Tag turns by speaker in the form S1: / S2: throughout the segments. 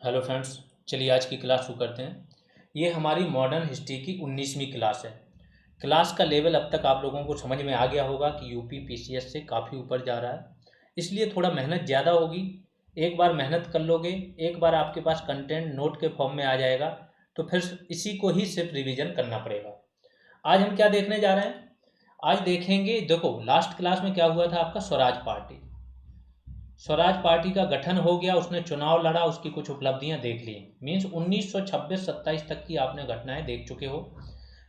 S1: Hello friends. चलिए आज की क्लास शुरू करते हैं। ये हमारी मॉडर्न हिस्ट्री की 19वीं क्लास है। क्लास का लेवल अब तक आप लोगों को समझ में आ गया होगा कि यूपी पीसीएस से काफ़ी ऊपर जा रहा है, इसलिए थोड़ा मेहनत ज़्यादा होगी। एक बार मेहनत कर लोगे, एक बार आपके पास कंटेंट नोट के फॉर्म में आ जाएगा, तो फिर इसी को ही सिर्फ रिवीजन करना पड़ेगा। आज हम क्या देखने जा रहे हैं? आज देखेंगे, देखो लास्ट क्लास में क्या हुआ था, आपका स्वराज पार्टी। स्वराज पार्टी का गठन हो गया, उसने चुनाव लड़ा, उसकी कुछ उपलब्धियां देख ली। मीन्स 1926-27 तक की आपने घटनाएं देख चुके हो।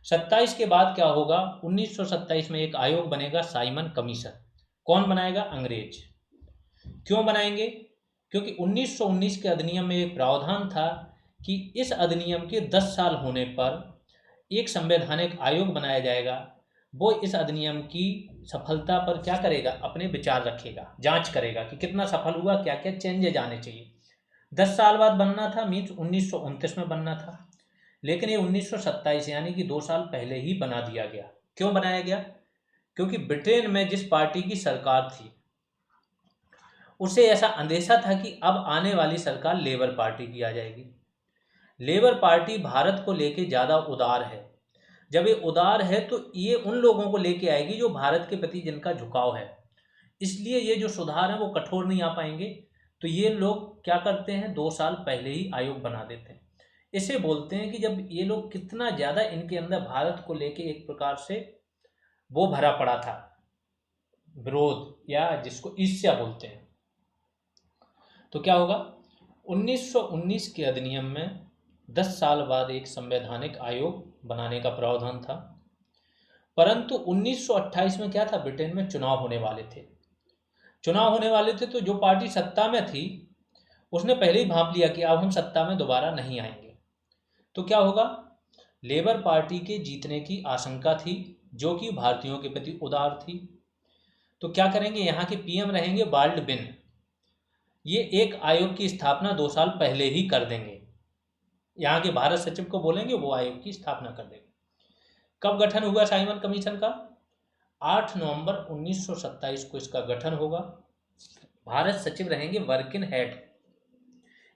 S1: 27 के बाद क्या होगा? 1927 में एक आयोग बनेगा, साइमन कमीशन। कौन बनाएगा? अंग्रेज। क्यों बनाएंगे? क्योंकि 1919 के अधिनियम में एक प्रावधान था कि इस अधिनियम के 10 साल होने पर एक संवैधानिक आयोग बनाया जाएगा। वो इस अधिनियम की सफलता पर क्या करेगा? अपने विचार रखेगा, जांच करेगा कि कितना सफल हुआ, क्या क्या चेंजेज आने चाहिए। 10 साल बाद बनना था, मीन्स 1929 में बनना था, लेकिन ये 1927 यानी कि 2 साल पहले ही बना दिया गया। क्यों बनाया गया? क्योंकि ब्रिटेन में जिस पार्टी की सरकार थी, उसे ऐसा अंदेशा था कि अब आने वाली सरकार लेबर पार्टी की आ जाएगी। लेबर पार्टी भारत को लेके ज़्यादा उदार है। जब ये उदार है तो ये उन लोगों को लेके आएगी जो भारत के प्रति जिनका झुकाव है, इसलिए ये जो सुधार है वो कठोर नहीं आ पाएंगे। तो ये लोग क्या करते हैं? 2 साल पहले ही आयोग बना देते हैं। इसे बोलते हैं कि जब ये लोग कितना ज़्यादा इनके अंदर भारत को लेके एक प्रकार से वो भरा पड़ा था, विरोध, या जिसको ईर्ष्या बोलते हैं। तो क्या होगा? 1919 के अधिनियम में 10 साल बाद एक संवैधानिक आयोग बनाने का प्रावधान था, परंतु 1928 में क्या था? ब्रिटेन में चुनाव होने वाले थे। चुनाव होने वाले थे तो जो पार्टी सत्ता में थी उसने पहले ही भांप लिया कि अब हम सत्ता में दोबारा नहीं आएंगे। तो क्या होगा? लेबर पार्टी के जीतने की आशंका थी, जो कि भारतीयों के प्रति उदार थी। तो क्या करेंगे? यहाँ के पीएम रहेंगे बाल्डविन। ये एक आयोग की स्थापना 2 साल पहले ही कर देंगे। यहाँ के भारत सचिव को बोलेंगे, वो आयोग की स्थापना कर देंगे। कब गठन हुआ साइमन कमीशन का? 8 नवंबर 1927 को इसका गठन होगा। भारत सचिव रहेंगे वर्किन हेड।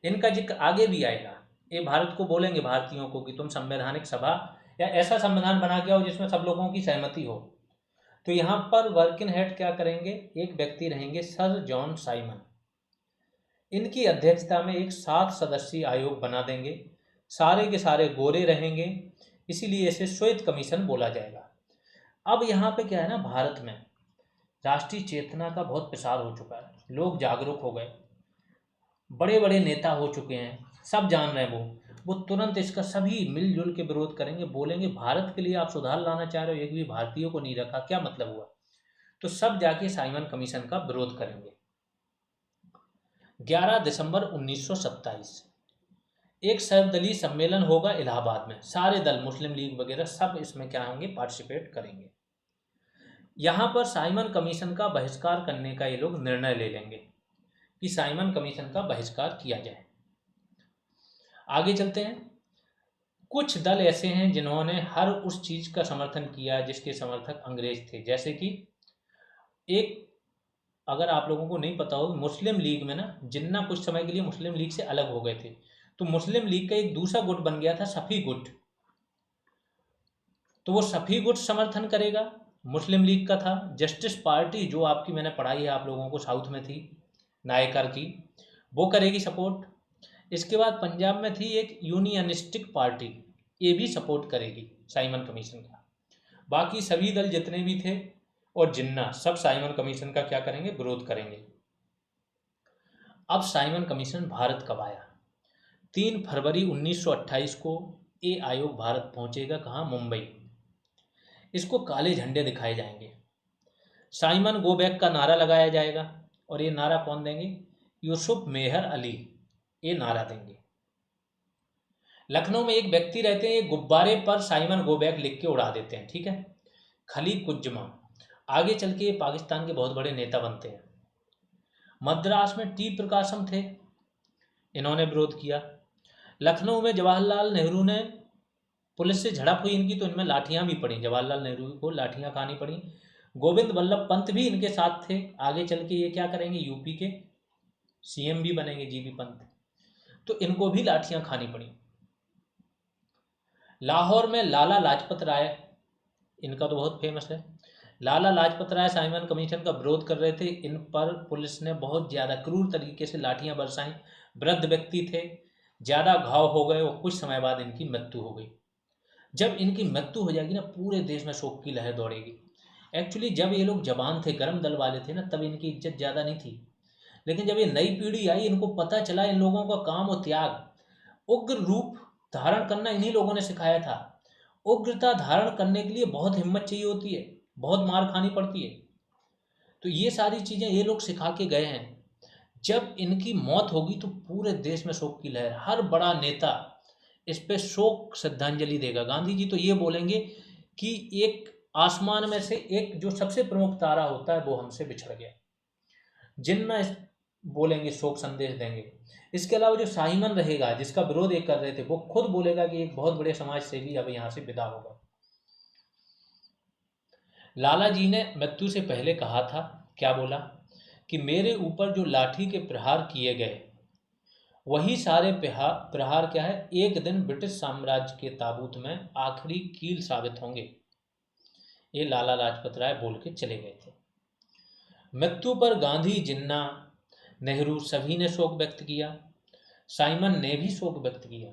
S1: इनका जिक्र आगे भी आएगा। ये भारत को बोलेंगे, भारतीयों को, कि तुम संवैधानिक सभा या ऐसा संविधान बना के आओ जिसमें सब लोगों की सहमति हो। तो यहाँ पर वर्किन हेड क्या करेंगे? एक व्यक्ति रहेंगे, सर जॉन साइमन। इनकी अध्यक्षता में एक 7 सदस्यीय आयोग बना देंगे। सारे के सारे गोरे रहेंगे, इसीलिए इसे श्वेत कमीशन बोला जाएगा। अब यहाँ पे क्या है ना, भारत में राष्ट्रीय चेतना का बहुत प्रसार हो चुका है, लोग जागरूक हो गए, बड़े बड़े नेता हो चुके हैं, सब जान रहे हैं। वो तुरंत इसका सभी मिलजुल के विरोध करेंगे, बोलेंगे भारत के लिए आप सुधार लाना चाह रहे हो, एक भी भारतीयों को नहीं रखा, क्या मतलब हुआ? तो सब जाके साइमन कमीशन का विरोध करेंगे। 11 दिसंबर 1927 एक सर्वदलीय सम्मेलन होगा इलाहाबाद में। सारे दल, मुस्लिम लीग वगैरह सब इसमें क्या होंगे? पार्टिसिपेट करेंगे। यहाँ पर साइमन कमीशन का बहिष्कार करने का ये लोग निर्णय ले लेंगे कि साइमन कमीशन का बहिष्कार किया जाए। आगे चलते हैं। कुछ दल ऐसे हैं जिन्होंने हर उस चीज का समर्थन किया जिसके समर्थक अंग्रेज थे, जैसे कि एक, अगर आप लोगों को नहीं पता हो, मुस्लिम लीग में ना जिन्ना कुछ समय के लिए मुस्लिम लीग से अलग हो गए थे, तो मुस्लिम लीग का एक दूसरा गुट बन गया था, सफी गुट। तो वो सफी गुट समर्थन करेगा, मुस्लिम लीग का था। जस्टिस पार्टी जो आपकी मैंने पढ़ाई है आप लोगों को, साउथ में थी, नायकर की, वो करेगी सपोर्ट। इसके बाद पंजाब में थी एक यूनियनिस्टिक पार्टी, ये भी सपोर्ट करेगी साइमन कमीशन का। बाकी सभी दल जितने भी थे और जिन्ना, सब साइमन कमीशन का क्या करेंगे? विरोध करेंगे। अब साइमन कमीशन भारत कब आया? 3 फरवरी 1928 को ये आयोग भारत पहुंचेगा। कहाँ? मुंबई। इसको काले झंडे दिखाए जाएंगे, साइमन गो बैक का नारा लगाया जाएगा। और ये नारा कौन देंगे? यूसुफ मेहर अली ये नारा देंगे। लखनऊ में एक व्यक्ति रहते हैं, ये गुब्बारे पर साइमन गो बैक लिख के उड़ा देते हैं, ठीक है, खलील कुज्जमा। आगे चल के ये पाकिस्तान के बहुत बड़े नेता बनते हैं। मद्रास में टी प्रकाशम थे, इन्होंने विरोध किया। लखनऊ में जवाहरलाल नेहरू ने, पुलिस से झड़प हुई इनकी, तो इनमें लाठियां भी पड़ी, जवाहरलाल नेहरू को लाठियां खानी पड़ी। गोविंद वल्लभ पंत भी इनके साथ थे। आगे चल के ये क्या करेंगे? यूपी के सीएम भी बनेंगे, जीबी पंत। तो इनको भी लाठियां खानी पड़ी। लाहौर में लाला लाजपत राय, इनका तो बहुत फेमस है। लाला लाजपत राय साइमन कमीशन का विरोध कर रहे थे। इन पर पुलिस ने बहुत ज़्यादा क्रूर तरीके से लाठियां बरसाई। वृद्ध व्यक्ति थे, ज़्यादा घाव हो गए और कुछ समय बाद इनकी मृत्यु हो गई। जब इनकी मृत्यु हो जाएगी ना, पूरे देश में शोक की लहर दौड़ेगी। एक्चुअली जब ये लोग जवान थे, गर्म दल वाले थे ना, तब इनकी इज्जत ज़्यादा नहीं थी। लेकिन जब ये नई पीढ़ी आई, इनको पता चला इन लोगों का काम और त्याग, उग्र रूप धारण करना इन्हीं लोगों ने सिखाया था। उग्रता धारण करने के लिए बहुत हिम्मत चाहिए होती है, बहुत मार खानी पड़ती है। तो ये सारी चीज़ें ये लोग सिखा के गए हैं। जब इनकी मौत होगी तो पूरे देश में शोक की लहर, हर बड़ा नेता इस पे शोक श्रद्धांजलि देगा। गांधी जी तो ये बोलेंगे कि एक आसमान में से एक जो सबसे प्रमुख तारा होता है वो हमसे बिछड़ गया। जिन्ना बोलेंगे, शोक संदेश देंगे। इसके अलावा जो साइमन रहेगा, जिसका विरोध ये कर रहे थे, वो खुद बोलेगा कि एक बहुत बड़े समाज सेवी अब यहाँ से विदा होगा। लाला जी ने मृत्यु से पहले कहा था, क्या बोला कि मेरे ऊपर जो लाठी के प्रहार किए गए, वही सारे प्रहार क्या है, एक दिन ब्रिटिश साम्राज्य के ताबूत में आखिरी कील साबित होंगे। ये लाला लाजपत राय बोल के चले गए थे। मृत्यु पर गांधी, जिन्ना, नेहरू सभी ने शोक व्यक्त किया। साइमन ने भी शोक व्यक्त किया।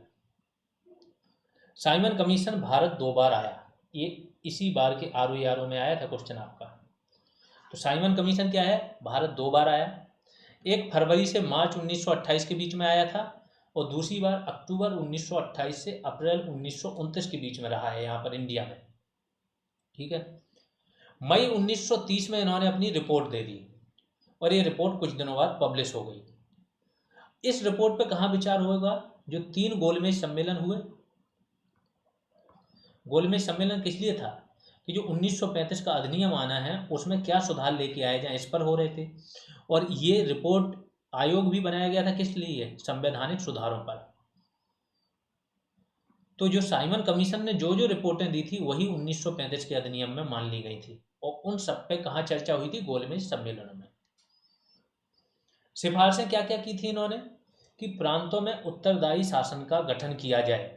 S1: साइमन कमीशन भारत 2 बार आया। ये इसी बार के ROE में आया था क्वेश्चन आपका। तो साइमन कमीशन क्या है, भारत 2 बार आया। एक फरवरी से मार्च 1928 के बीच में आया था और दूसरी बार अक्टूबर 1928 से अप्रैल 1929 के बीच में रहा है यहाँ पर इंडिया में। ठीक है। मई 1930 में इन्होंने अपनी रिपोर्ट दे दी और ये रिपोर्ट कुछ दिनों बाद पब्लिश हो गई। इस रिपोर्ट पे कहाँ विचार होगा, जो 3 गोलमेज सम्मेलन हुए। गोलमेज सम्मेलन किस लिए था कि जो 1935 का अधिनियम आना है उसमें क्या सुधार लेके आए जाए, इस पर हो रहे थे। और ये रिपोर्ट आयोग भी बनाया गया था किस लिए, संवैधानिक सुधारों पर। तो जो साइमन कमीशन ने जो जो रिपोर्टें दी थी वही 1935 के अधिनियम में मान ली गई थी और उन सब पे कहाँ चर्चा हुई थी, गोलमेज सम्मेलनों में। सिफारिशें क्या क्या की थी इन्होंने कि प्रांतों में उत्तरदायी शासन का गठन किया जाए,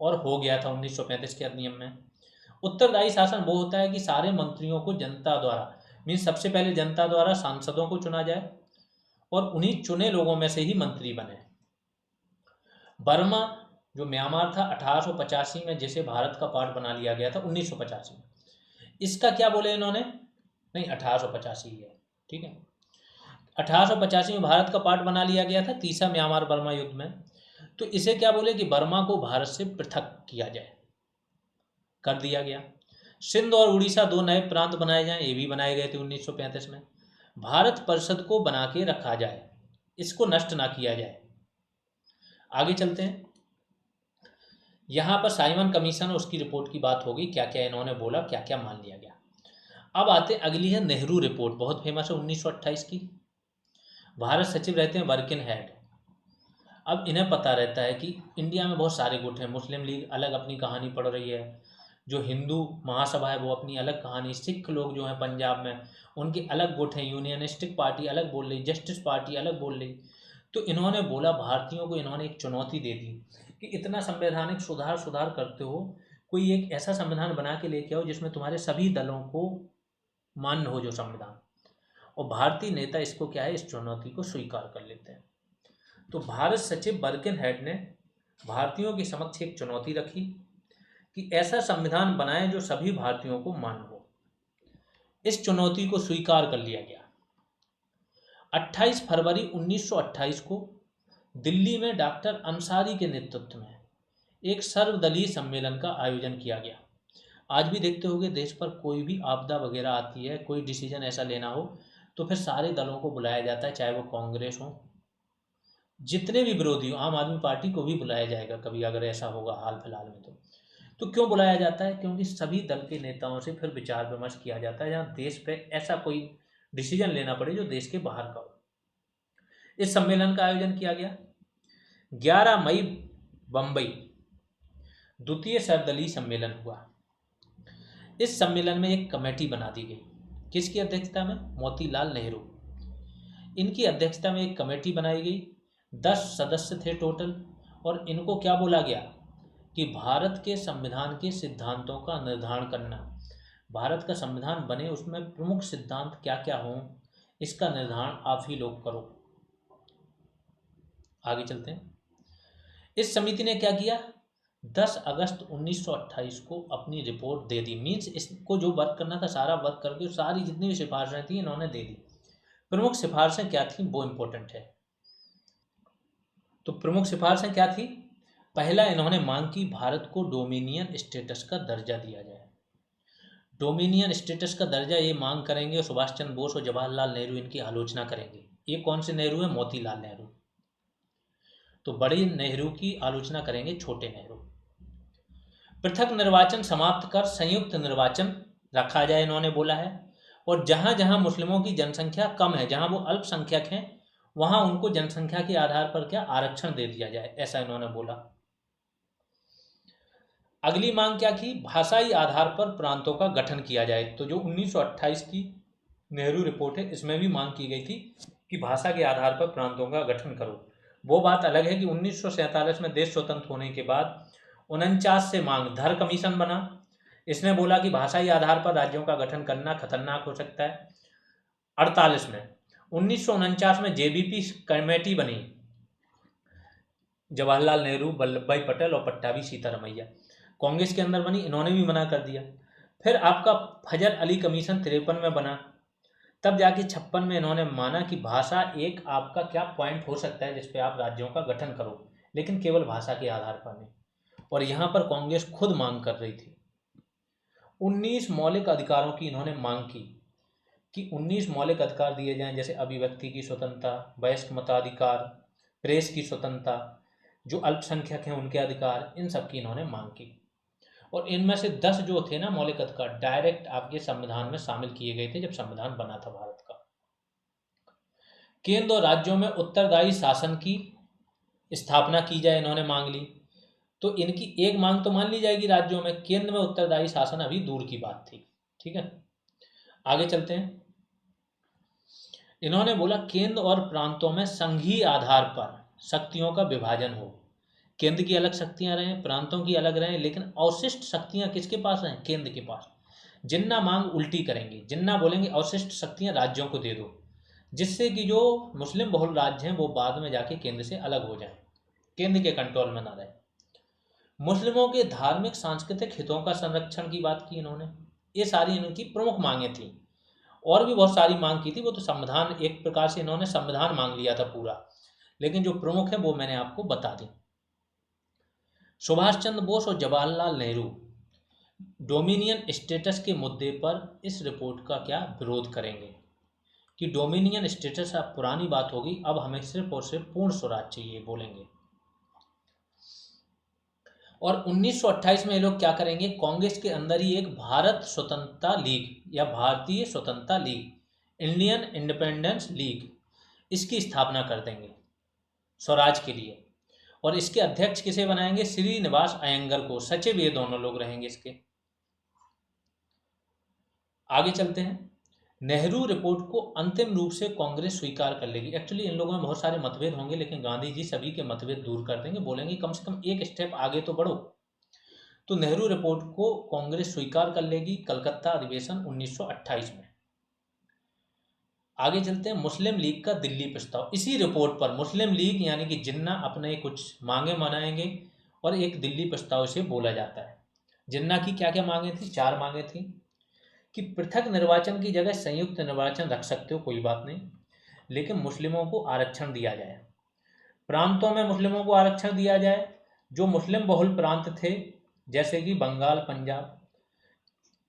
S1: और हो गया था 1935 के अधिनियम में। उत्तरदायी शासन वो होता है कि सारे मंत्रियों को जनता द्वारा, मीन्स सबसे पहले जनता द्वारा सांसदों को चुना जाए और उन्हीं चुने लोगों में से ही मंत्री बने। बर्मा जो म्यांमार था 1885 में, जिसे भारत का पार्ट बना लिया गया था 1985 में, इसका क्या बोले इन्होंने, नहीं 1885 ही है, ठीक है। 1885 में भारत का पार्ट बना लिया गया था तीसरा म्यांमार बर्मा युद्ध में। तो इसे क्या बोले कि बर्मा को भारत से पृथक किया जाए, कर दिया गया। सिंध और उड़ीसा 2 नए प्रांत बनाए जाएं, ये भी बनाए गए थे 1935 में। भारत परिषद को बना के रखा जाए, इसको नष्ट ना किया जाए। आगे चलते हैं। यहाँ पर साइमन कमीशन और उसकी रिपोर्ट की बात होगी, क्या क्या इन्होंने बोला, क्या क्या मान लिया गया। अब आते अगली है नेहरू रिपोर्ट, बहुत फेमस है 1928 की। भारत सचिव रहते हैं वर्किंग हेड। अब इन्हें पता रहता है कि इंडिया में बहुत सारे गुट हैं, मुस्लिम लीग अलग अपनी कहानी पढ़ रही है, जो हिंदू महासभा है वो अपनी अलग कहानी, सिख लोग जो हैं पंजाब में उनके अलग गुट हैं, यूनियनिस्टिक पार्टी अलग बोल रही, जस्टिस पार्टी अलग बोल रही। तो इन्होंने बोला, भारतीयों को इन्होंने एक चुनौती दे दी कि इतना संवैधानिक सुधार करते हो, कोई एक ऐसा संविधान बना के लेके आओ जिसमें तुम्हारे सभी दलों को मान्य हो जो संविधान। और भारतीय नेता इसको क्या है, इस चुनौती को स्वीकार कर लेते हैं। तो भारत सचिव बर्किन हेड ने भारतीयों के समक्ष एक चुनौती रखी कि ऐसा संविधान बनाएं जो सभी भारतीयों को मान्य हो। इस चुनौती को स्वीकार कर लिया गया। 28 फरवरी 1928 को दिल्ली में डॉक्टर अंसारी के नेतृत्व में एक सर्वदलीय सम्मेलन का आयोजन किया गया। आज भी देखते होंगे देश पर कोई भी आपदा वगैरह आती है, कोई डिसीजन ऐसा लेना हो तो फिर सारे दलों को बुलाया जाता है, चाहे वो कांग्रेस हो, जितने भी विरोधी हो, आम आदमी पार्टी को भी बुलाया जाएगा कभी अगर ऐसा होगा हाल फिलहाल में। तो क्यों बुलाया जाता है, क्योंकि सभी दल के नेताओं से फिर विचार विमर्श किया जाता है जहाँ देश पे ऐसा कोई डिसीजन लेना पड़े जो देश के बाहर का हो। इस सम्मेलन का आयोजन किया गया 11 मई, बम्बई द्वितीय सर्वदलीय सम्मेलन हुआ। इस सम्मेलन में एक कमेटी बना दी गई, किसकी अध्यक्षता में, मोतीलाल नेहरू। इनकी अध्यक्षता में एक कमेटी बनाई गई 10 सदस्य थे टोटल, और इनको क्या बोला गया कि भारत के संविधान के सिद्धांतों का निर्धारण करना, भारत का संविधान बने उसमें प्रमुख सिद्धांत क्या क्या हों, इसका निर्धारण आप ही लोग करो। आगे चलते हैं। इस समिति ने क्या किया, 10 अगस्त 1928 को अपनी रिपोर्ट दे दी। मीन्स इसको जो वर्क करना था सारा वर्क करके सारी जितनी भी सिफारिशें थी इन्होंने दे दी। प्रमुख सिफारिशें क्या थी वो इंपॉर्टेंट है। तो प्रमुख सिफारिशें क्या थी, पहला इन्होंने मांग की भारत को डोमिनियन स्टेटस का दर्जा दिया जाए। डोमिनियन स्टेटस का दर्जा ये मांग करेंगे और सुभाष चंद्र बोस और जवाहरलाल नेहरू इनकी आलोचना करेंगे। ये कौन से नेहरू है, मोतीलाल नेहरू। तो बड़े नेहरू की आलोचना करेंगे छोटे नेहरू। पृथक निर्वाचन समाप्त कर संयुक्त निर्वाचन रखा जाए इन्होंने बोला है, और जहां जहां मुस्लिमों की जनसंख्या कम है, जहां वो अल्पसंख्यक हैं, वहां उनको जनसंख्या के आधार पर क्या आरक्षण दे दिया जाए, ऐसा इन्होंने बोला। अगली मांग क्या की, भाषाई आधार पर प्रांतों का गठन किया जाए। तो जो 1928 की नेहरू रिपोर्ट है इसमें भी मांग की गई थी कि भाषा के आधार पर प्रांतों का गठन करो। वो बात अलग है कि 1947 में देश स्वतंत्र होने के बाद 49 से मांग धर कमीशन बना। इसने बोला कि भाषाई आधार पर राज्यों का गठन करना खतरनाक हो सकता है। 48 में 1949 में जेबीपी कमेटी बनी, जवाहरलाल नेहरू, वल्लभ भाई पटेल और पट्टाभी सीतारमैया कांग्रेस के अंदर बनी, इन्होंने भी मना कर दिया। फिर आपका फजल अली कमीशन 53 में बना, तब जाके 56 में इन्होंने माना कि भाषा एक आपका क्या पॉइंट हो सकता है जिसपे आप राज्यों का गठन करो, लेकिन केवल भाषा के आधार पर नहीं। और यहाँ पर कांग्रेस खुद मांग कर रही थी। 19 मौलिक अधिकारों की इन्होंने मांग की कि 19 मौलिक अधिकार दिए जाएं, जैसे अभिव्यक्ति की स्वतंत्रता, वयस्क मताधिकार, प्रेस की स्वतंत्रता, जो अल्पसंख्यक हैं उनके अधिकार, इन सब की इन्होंने मांग की। और इनमें से 10 जो थे ना मौलिक अधिकार डायरेक्ट आपके संविधान में शामिल किए गए थे जब संविधान बना था भारत का। केंद्र और राज्यों में उत्तरदायी शासन की स्थापना की जाए, इन्होंने मांग ली। तो इनकी एक मांग तो मान ली जाएगी, राज्यों में केंद्र में उत्तरदायी शासन अभी दूर की बात थी। ठीक है, आगे चलते हैं। इन्होंने बोला केंद्र और प्रांतों में संघीय आधार पर शक्तियों का विभाजन हो। केंद्र की अलग शक्तियां रहें, प्रांतों की अलग रहें, लेकिन अवशिष्ट शक्तियां किसके पास रहें, केंद्र के पास। जिन्ना मांग उल्टी करेंगे, जिन्ना बोलेंगे अवशिष्ट शक्तियां राज्यों को दे दो, जिससे कि जो मुस्लिम बहुल राज्य हैं वो बाद में जाके केंद्र से अलग हो जाएं, केंद्र के कंट्रोल में ना रहे। मुस्लिमों के धार्मिक सांस्कृतिक हितों का संरक्षण की बात की इन्होंने। ये सारी इनकी प्रमुख मांगें थी। और भी बहुत सारी मांग की थी, वो तो संविधान एक प्रकार से इन्होंने संविधान मांग लिया था पूरा, लेकिन जो प्रमुख है वो मैंने आपको बता दी। सुभाष चंद्र बोस और जवाहरलाल नेहरू डोमिनियन स्टेटस के मुद्दे पर इस रिपोर्ट का क्या विरोध करेंगे कि डोमिनियन स्टेटस अब पुरानी बात होगी, अब हमें सिर्फ और सिर्फ पूर्ण स्वराज चाहिए बोलेंगे। और 1928 में ये लोग क्या करेंगे, कांग्रेस के अंदर ही एक भारत स्वतंत्रता लीग या भारतीय स्वतंत्रता लीग, इंडियन इंडिपेंडेंस लीग, इसकी स्थापना कर देंगे स्वराज के लिए। और इसके अध्यक्ष किसे बनाएंगे, श्रीनिवास अयंगर को। सचिव ये दोनों लोग रहेंगे इसके। आगे चलते हैं। नेहरू रिपोर्ट को अंतिम रूप से कांग्रेस स्वीकार कर लेगी। एक्चुअली इन लोगों में बहुत सारे मतभेद होंगे, लेकिन गांधी जी सभी के मतभेद दूर कर देंगे, बोलेंगे कम से कम एक स्टेप आगे तो बढ़ो। तो नेहरू रिपोर्ट को कांग्रेस स्वीकार कर लेगी कलकत्ता अधिवेशन 1928 में। आगे चलते हैं। मुस्लिम लीग का दिल्ली प्रस्ताव। इसी रिपोर्ट पर मुस्लिम लीग यानी कि जिन्ना अपने कुछ मांगे मनाएंगे और एक दिल्ली प्रस्ताव से बोला जाता है। जिन्ना की क्या क्या मांगे थी, 4 मांगे थी कि पृथक निर्वाचन की जगह संयुक्त निर्वाचन रख सकते हो, कोई बात नहीं, लेकिन मुस्लिमों को आरक्षण दिया जाए। प्रांतों में मुस्लिमों को आरक्षण दिया जाए, जो मुस्लिम बहुल प्रांत थे जैसे कि बंगाल, पंजाब,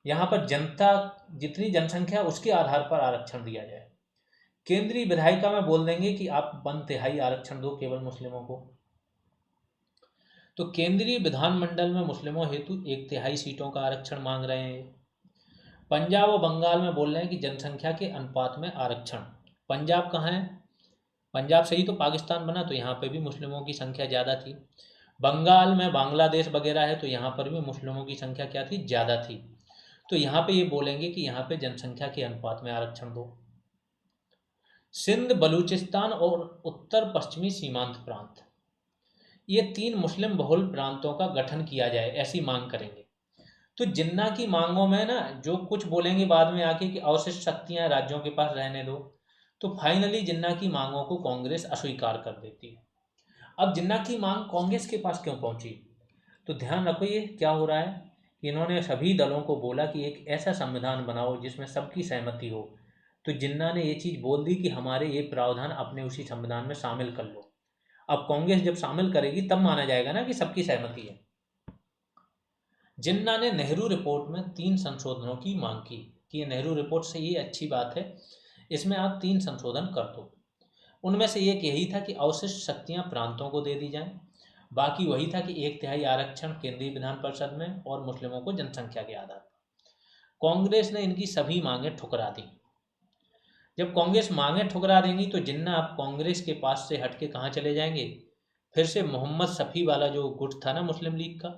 S1: यहाँ पर जनता जितनी जनसंख्या उसके आधार पर आरक्षण दिया जाए। केंद्रीय विधायिका में बोल देंगे कि आप 1/3 आरक्षण दो केवल मुस्लिमों को। तो केंद्रीय विधानमंडल में मुस्लिमों हेतु 1/3 सीटों का आरक्षण मांग रहे हैं। पंजाब और बंगाल में बोल रहे हैं कि जनसंख्या के अनुपात में आरक्षण। पंजाब कहाँ है, पंजाब से ही तो पाकिस्तान बना, तो यहाँ पे भी मुस्लिमों की संख्या ज़्यादा थी। बंगाल में बांग्लादेश वगैरह है, तो यहाँ पर भी मुस्लिमों की संख्या क्या थी, ज़्यादा थी। तो यहाँ पे ये बोलेंगे कि यहाँ पे जनसंख्या के अनुपात में आरक्षण दो। सिंध, बलूचिस्तान और उत्तर पश्चिमी सीमांत प्रांत, ये 3 मुस्लिम बहुल प्रांतों का गठन किया जाए, ऐसी मांग करेंगे। तो जिन्ना की मांगों में ना जो कुछ बोलेंगे बाद में आके कि अवशिष्ट शक्तियां राज्यों के पास रहने दो, तो फाइनली जिन्ना की मांगों को कांग्रेस अस्वीकार कर देती है। अब जिन्ना की मांग कांग्रेस के पास क्यों पहुंची? तो ध्यान रखो ये क्या हो रहा है कि इन्होंने सभी दलों को बोला कि एक ऐसा संविधान बनाओ जिसमें सबकी सहमति हो। तो जिन्ना ने ये चीज़ बोल दी कि हमारे ये प्रावधान अपने उसी संविधान में शामिल कर लो। अब कांग्रेस जब शामिल करेगी तब माना जाएगा ना कि सबकी सहमति है। जिन्ना ने नेहरू रिपोर्ट में 3 संशोधनों की मांग की कि ये नेहरू रिपोर्ट से ये अच्छी बात है, इसमें आप 3 संशोधन कर दो। उनमें से एक यही था कि अवशिष्ट शक्तियां प्रांतों को दे दी जाएं। बाकी वही था कि 1/3 आरक्षण केंद्रीय विधान परिषद में और मुस्लिमों को जनसंख्या के आधार पर। कांग्रेस ने इनकी सभी मांगें ठुकरा दी। जब कांग्रेस मांगें ठुकरा देंगी तो जिन्ना आप कांग्रेस के पास से हटके कहाँ चले जाएंगे, फिर से मोहम्मद शफी वाला जो गुट था ना मुस्लिम लीग का,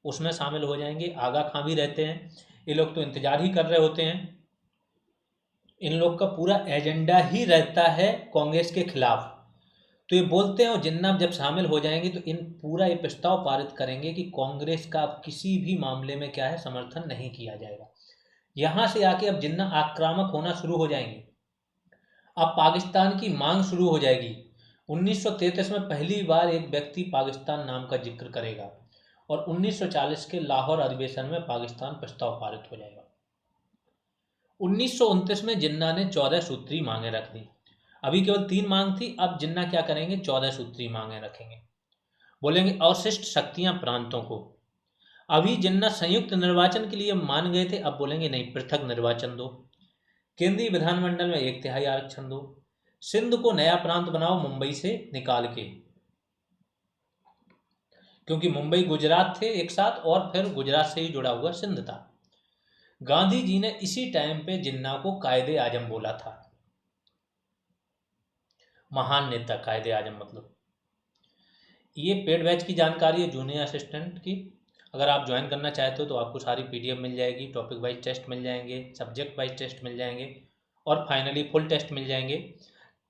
S1: उसमें शामिल हो जाएंगे। आगा खां भी रहते हैं, ये लोग तो इंतजार ही कर रहे होते हैं। इन लोग का पूरा एजेंडा ही रहता है कांग्रेस के खिलाफ। तो ये बोलते हैं और जिन्ना जब शामिल हो जाएंगे तो इन पूरा ये प्रस्ताव पारित करेंगे कि कांग्रेस का अब किसी भी मामले में क्या है समर्थन नहीं किया जाएगा। यहां से आके अब जिन्ना आक्रामक होना शुरू हो जाएंगे। अब पाकिस्तान की मांग शुरू हो जाएगी। 1933 में पहली बार एक व्यक्ति पाकिस्तान नाम का जिक्र करेगा और 1940 के लाहौर अधिवेशन में पाकिस्तान प्रस्ताव पारित हो जाएगा। 1929 में जिन्ना ने 14 सूत्री मांगे रख दी। अभी केवल 3 मांग थी, अब जिन्ना क्या करेंगे 14 सूत्री मांगे रखेंगे। बोलेंगे अवशिष्ट शक्तियां प्रांतों को। अभी जिन्ना संयुक्त निर्वाचन के लिए मान गए थे, अब बोलेंगे नहीं पृथक निर्वाचन दो। केंद्रीय विधानमंडल में 1/3 आरक्षण दो। सिंध को नया प्रांत बनाओ मुंबई से निकाल के, क्योंकि मुंबई गुजरात थे एक साथ और फिर गुजरात से ही जुड़ा हुआ सिंध था। गांधी जी ने इसी टाइम पे जिन्ना को कायदे आजम बोला था। महान नेता कायदे आजम मतलब। ये पेड बैच की जानकारी है जूनियर असिस्टेंट की। अगर आप ज्वाइन करना चाहते हो तो आपको सारी पीडीएफ मिल जाएगी, टॉपिक वाइज टेस्ट मिल जाएंगे, सब्जेक्ट वाइज टेस्ट मिल जाएंगे और फाइनली फुल टेस्ट मिल जाएंगे।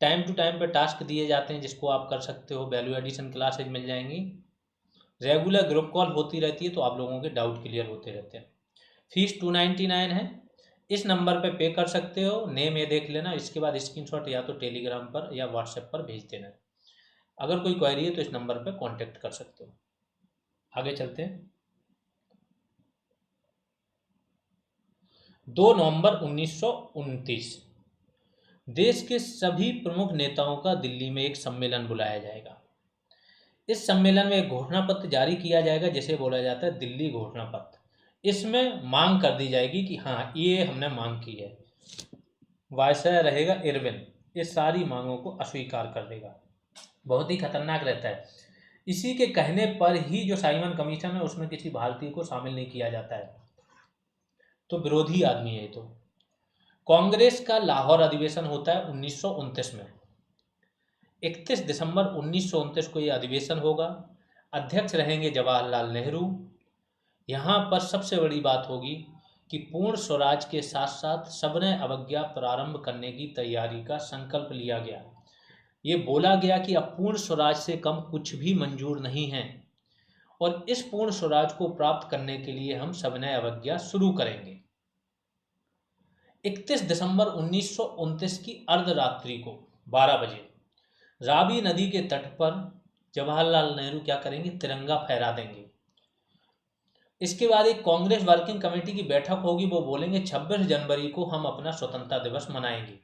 S1: टाइम टू टाइम पे टास्क दिए जाते हैं जिसको आप कर सकते हो। वैल्यू एडिशन क्लासेज मिल जाएंगी। रेगुलर ग्रुप कॉल होती रहती है तो आप लोगों के डाउट क्लियर होते रहते हैं। फीस 299 है। इस नंबर पे पे कर सकते हो, नेम ये देख लेना। इसके बाद स्क्रीनशॉट या तो टेलीग्राम पर या व्हाट्सएप पर भेज देना। अगर कोई क्वेरी है तो इस नंबर पर कांटेक्ट कर सकते हो। आगे चलते हैं। 2 नवंबर 1929 देश के सभी प्रमुख नेताओं का दिल्ली में एक सम्मेलन बुलाया जाएगा। इस सम्मेलन में एक घोषणा पत्र जारी किया जाएगा जिसे बोला जाता है दिल्ली घोषणा पत्र। इसमें मांग कर दी जाएगी कि हाँ ये हमने मांग की है। वायसराय रहेगा इरविन, ये सारी मांगों को अस्वीकार कर देगा। बहुत ही खतरनाक रहता है। इसी के कहने पर ही जो साइमन कमीशन है उसमें किसी भारतीय को शामिल नहीं किया जाता है। तो विरोधी आदमी है। तो कांग्रेस का लाहौर अधिवेशन होता है 1929 में। 31 दिसंबर 1929 को यह अधिवेशन होगा। अध्यक्ष रहेंगे जवाहरलाल नेहरू। यहाँ पर सबसे बड़ी बात होगी कि पूर्ण स्वराज के साथ साथ सविनय अवज्ञा प्रारंभ करने की तैयारी का संकल्प लिया गया। ये बोला गया कि अब पूर्ण स्वराज से कम कुछ भी मंजूर नहीं है और इस पूर्ण स्वराज को प्राप्त करने के लिए हम सविनय अवज्ञा शुरू करेंगे। 31 दिसंबर 1929 की अर्धरात्रि को 12 बजे रावी नदी के तट पर जवाहरलाल नेहरू क्या करेंगे, तिरंगा फहरा देंगे। इसके बाद एक कांग्रेस वर्किंग कमेटी की बैठक होगी। वो बोलेंगे 26 जनवरी को हम अपना स्वतंत्रता दिवस मनाएंगे।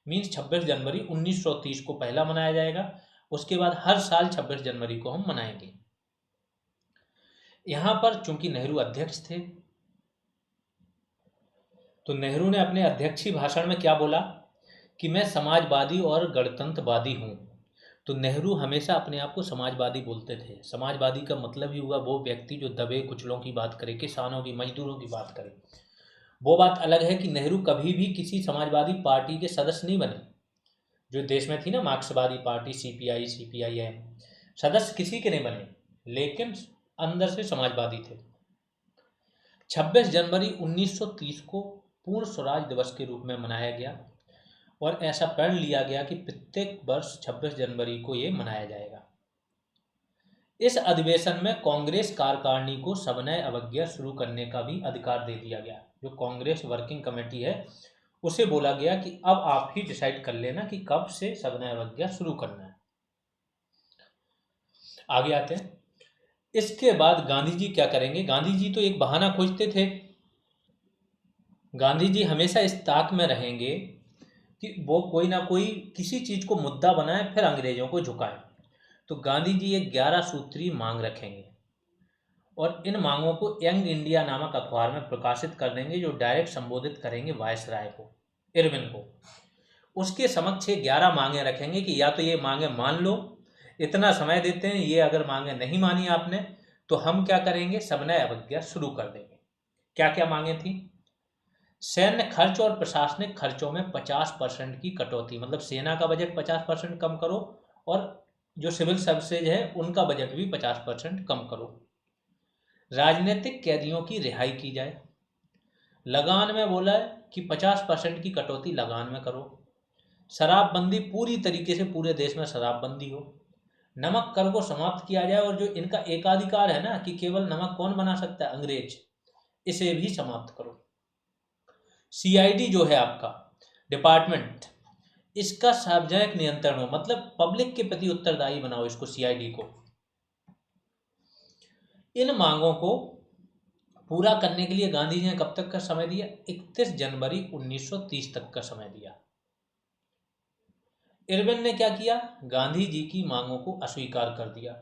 S1: मीन्स 26 जनवरी 1930 को पहला मनाया जाएगा, उसके बाद हर साल 26 जनवरी को हम मनाएंगे। यहाँ पर चूंकि नेहरू अध्यक्ष थे तो नेहरू ने अपने अध्यक्षीय भाषण में क्या बोला कि मैं समाजवादी और गणतंत्रवादी हूँ। तो नेहरू हमेशा अपने आप को समाजवादी बोलते थे। समाजवादी का मतलब ही हुआ वो व्यक्ति जो दबे कुचलों की बात करे, किसानों की, मजदूरों की बात करे। वो बात अलग है कि नेहरू कभी भी किसी समाजवादी पार्टी के सदस्य नहीं बने। जो देश में थी ना मार्क्सवादी पार्टी, सीपीआई, सीपीआईएम, सदस्य किसी के नहीं बने, लेकिन अंदर से समाजवादी थे। 26 जनवरी 1930 को पूर्ण स्वराज दिवस के रूप में मनाया गया और ऐसा प्रण लिया गया कि प्रत्येक वर्ष 26 जनवरी को ये मनाया जाएगा। इस अधिवेशन में कांग्रेस कार्यकारिणी को सविनय अवज्ञा शुरू करने का भी अधिकार दे दिया गया। जो कांग्रेस वर्किंग कमेटी है उसे बोला गया कि अब आप ही डिसाइड कर लेना कि कब से सविनय अवज्ञा शुरू करना है। आगे आते हैं। इसके बाद गांधी जी क्या करेंगे? गांधी जी तो एक बहाना खोजते थे। गांधी जी हमेशा इस ताक में रहेंगे कि वो कोई ना कोई किसी चीज को मुद्दा बनाए फिर अंग्रेजों को झुकाए। तो गांधी जी एक 11 सूत्री मांग रखेंगे और इन मांगों को यंग इंडिया नामक अखबार में प्रकाशित कर देंगे, जो डायरेक्ट संबोधित करेंगे वायसराय को, इरविन को। उसके समक्ष 11 मांगे रखेंगे कि या तो ये मांगे मान लो, इतना समय देते हैं, ये अगर मांगे नहीं मानी आपने तो हम क्या करेंगे, सविनय अवज्ञा शुरू कर देंगे। क्या क्या मांगे थी? सैन्य खर्च और प्रशासनिक खर्चों में 50% की कटौती, मतलब सेना का बजट 50% कम करो और जो सिविल सर्विसेज है उनका बजट भी 50% कम करो। राजनीतिक कैदियों की रिहाई की जाए। लगान में बोला है कि 50% की कटौती लगान में करो। शराबबंदी पूरी तरीके से पूरे देश में शराबबंदी हो। नमक कर को समाप्त किया जाए और जो इनका एकाधिकार है ना कि केवल नमक कौन बना सकता है, अंग्रेज, इसे भी समाप्त करो। सीआईडी जो है आपका डिपार्टमेंट, इसका सार्वजनिक नियंत्रण हो, मतलब पब्लिक के प्रति उत्तरदायी बनाओ इसको, सीआईडी को। इन मांगों को पूरा करने के लिए गांधी जी ने कब तक का समय दिया? 31 जनवरी 1930 तक का समय दिया। इरविन ने क्या किया? गांधी जी की मांगों को अस्वीकार कर दिया।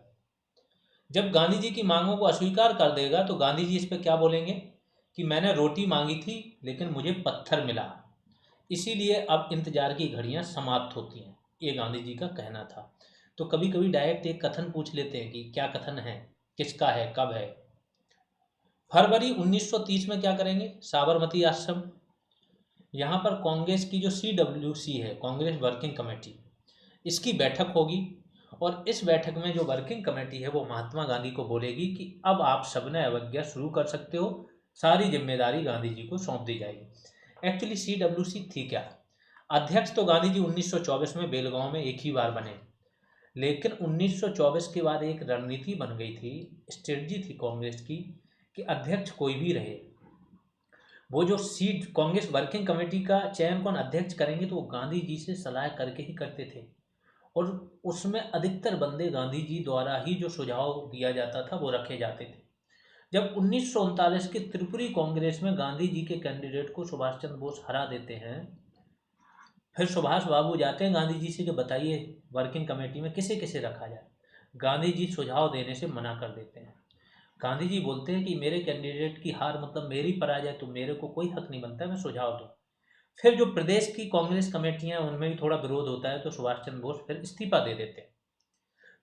S1: जब गांधी जी की मांगों को अस्वीकार कर देगा तो गांधी जी इस पे क्या बोलेंगे कि मैंने रोटी मांगी थी लेकिन मुझे पत्थर मिला, इसीलिए अब इंतजार की घड़ियां समाप्त होती हैं, ये गांधी जी का कहना था। तो कभी कभी डायरेक्ट एक कथन पूछ लेते हैं कि क्या कथन है, किसका है, कब है। फरवरी 1930 में क्या करेंगे? साबरमती आश्रम, यहाँ पर कांग्रेस की जो CWC है, कांग्रेस वर्किंग कमेटी, इसकी बैठक होगी और इस बैठक में जो वर्किंग कमेटी है वो महात्मा गांधी को बोलेगी कि अब आप सविनय अवज्ञा शुरू कर सकते हो, सारी जिम्मेदारी गांधी जी को सौंप दी जाएगी। एक्चुअली CWC थी क्या? अध्यक्ष तो गांधी जी 1924 में बेलगांव में एक ही बार बने, लेकिन 1924 के बाद एक रणनीति बन गई थी, स्ट्रेटजी थी कांग्रेस की कि अध्यक्ष कोई भी रहे, वो जो सीट कांग्रेस वर्किंग कमेटी का चयन कौन अध्यक्ष करेंगे तो वो गांधी जी से सलाह करके ही करते थे और उसमें अधिकतर बंदे गांधी जी द्वारा ही जो सुझाव दिया जाता था वो रखे जाते थे। जब 1939 की त्रिपुरी कांग्रेस में गांधी जी के कैंडिडेट को सुभाष चंद्र बोस हरा देते हैं, फिर सुभाष बाबू जाते हैं गांधी जी से कि बताइए वर्किंग कमेटी में किसे किसे रखा जाए। गांधी जी सुझाव देने से मना कर देते हैं। गांधी जी बोलते हैं कि मेरे कैंडिडेट की हार मतलब मेरी पराजय, तो मेरे को कोई हक नहीं बनता, मैं सुझाव दूं। फिर जो प्रदेश की कांग्रेस कमेटियां उनमें भी थोड़ा विरोध होता है तो सुभाष चंद्र बोस फिर इस्तीफा दे देते हैं।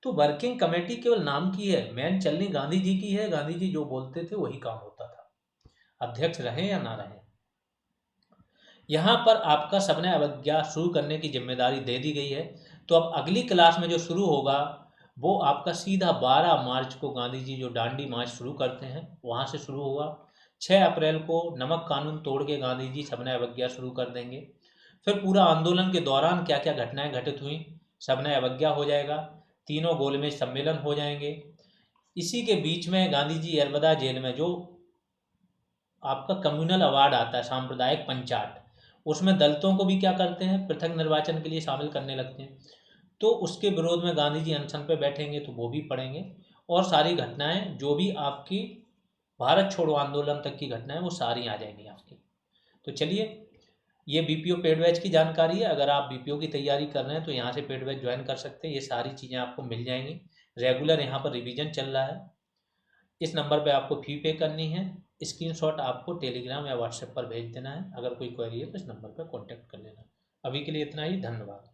S1: तो वर्किंग कमेटी केवल नाम की है, मैन चलनी गांधी जी की है, गांधी जी जो बोलते थे वही काम होता था, अध्यक्ष रहे या ना रहे। यहाँ पर आपका सविनय अवज्ञा शुरू करने की जिम्मेदारी दे दी गई है। तो अब अगली क्लास में जो शुरू होगा वो आपका सीधा 12 मार्च को गांधी जी जो दांडी मार्च शुरू करते हैं वहाँ से शुरू होगा। 6 अप्रैल को नमक कानून तोड़ के गांधी जी सविनय अवज्ञा शुरू कर देंगे। फिर पूरा आंदोलन के दौरान क्या क्या घटनाएं घटित हुई, सविनय अवज्ञा हो जाएगा, तीनों गोलमेज सम्मेलन हो जाएंगे। इसी के बीच में गांधी जी यरबदा जेल में जो आपका कम्युनल अवार्ड आता है, सांप्रदायिक पंचायत, उसमें दलितों को भी क्या करते हैं, पृथक निर्वाचन के लिए शामिल करने लगते हैं। तो उसके विरोध में गांधी जी अनशन पे बैठेंगे तो वो भी पढ़ेंगे। और सारी घटनाएं जो भी आपकी भारत छोड़ो आंदोलन तक की घटनाएं वो सारी आ जाएंगी आपकी। तो चलिए, ये बीपीओ पेड बैच की जानकारी है। अगर आप बीपीओ की तैयारी कर रहे हैं तो यहाँ से पेड बैच ज्वाइन कर सकते हैं, ये सारी चीज़ें आपको मिल जाएंगी। रेगुलर यहाँ पर रिवीजन चल रहा है। इस नंबर पे आपको फ़ी पे करनी है, स्क्रीनशॉट आपको टेलीग्राम या व्हाट्सएप पर भेज देना है। अगर कोई क्वेरी है तो इस नंबर पर कॉन्टैक्ट कर लेना। अभी के लिए इतना ही, धन्यवाद।